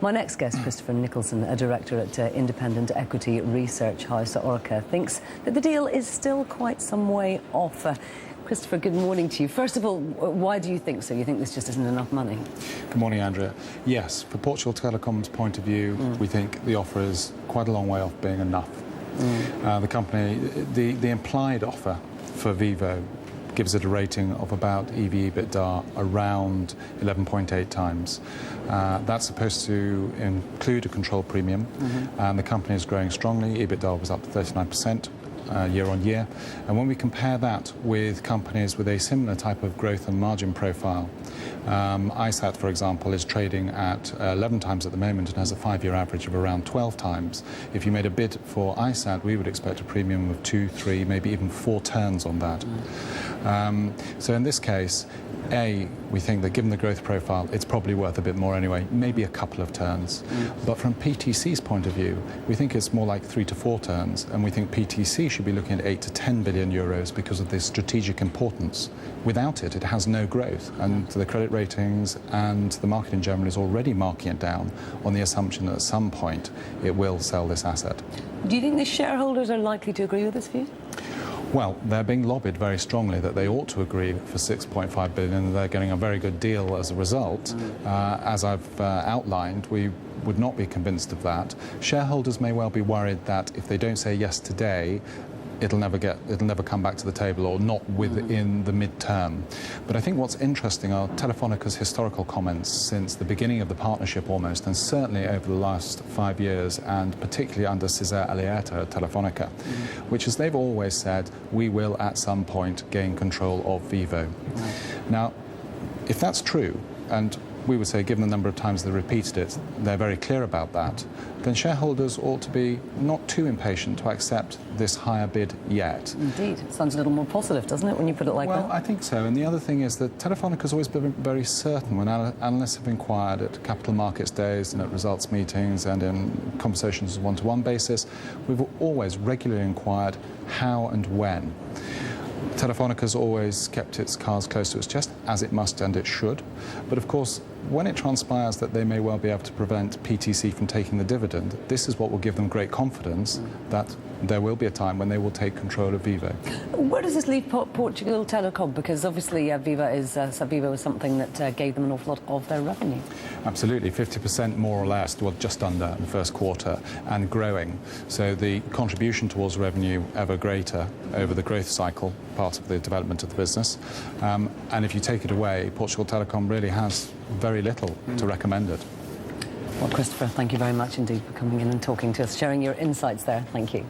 My next guest, Christopher Nicholson, a director at independent equity research house Oraca, thinks that the deal is still quite some way off. Christopher, good morning to you. First of all, why do you think so? You think this just isn't enough money? Good morning, Andrea. Yes, for Portugal Telecom's point of view, we think the offer is quite a long way off being enough. The company, the implied offer for Vivo gives it a rating of about EV/EBITDA around 11.8 times. That's supposed to include a control premium, and the company is growing strongly. EBITDA was up to 39%. Year on year, and when we compare that with companies with a similar type of growth and margin profile, ISAT, for example, is trading at 11 times at the moment and has a 5-year average of around 12 times. If you made a bid for ISAT, we would expect a premium of 2, 3, maybe even 4 turns on that. So in this case, we think that given the growth profile, it's probably worth a bit more anyway, maybe a couple of turns. But from PTC's point of view, we think it's more like 3 to 4 turns, and we think PTC should be looking at 8 to 10 billion euros because of the strategic importance. Without it, it has no growth, and the credit ratings and the market in general is already marking it down on the assumption that at some point it will sell this asset. Do you think the shareholders are likely to agree with this view? Well, they're being lobbied very strongly that they ought to agree for 6.5 billion, and they're getting a very good deal as a result. As I've outlined, we would not be convinced of that. Shareholders may well be worried that if they don't say yes today, it'll never come back to the table, or not within the mid-term. But I think what's interesting are Telefonica's historical comments since the beginning of the partnership almost, and certainly over the last 5 years, and particularly under César Alierta at Telefonica, which is they've always said, we will at some point gain control of Vivo. Now, if that's true, and we would say, given the number of times they repeated it, they're very clear about that, then shareholders ought to be not too impatient to accept this higher bid yet. Indeed. It sounds a little more positive, doesn't it, when you put it like that? Well, I think so. And the other thing is that Telefonica has always been very certain when analysts have inquired at capital markets days and at results meetings and in conversations on a one-to-one basis, we've always regularly inquired how and when. Telefonica's always kept its cards close to its chest, as it must and it should. But of course, when it transpires that they may well be able to prevent PTC from taking the dividend, this is what will give them great confidence that there will be a time when they will take control of Vivo. Where does this leave Portugal Telecom? Because obviously Vivo is something that gave them an awful lot of their revenue. Absolutely, 50% more or less, well, just under in the first quarter, and growing. So the contribution towards revenue ever greater over the growth cycle, part of the development of the business. And if you take it away, Portugal Telecom really has very little to recommend it. Well, Christopher, thank you very much indeed for coming in and talking to us, sharing your insights there. Thank you.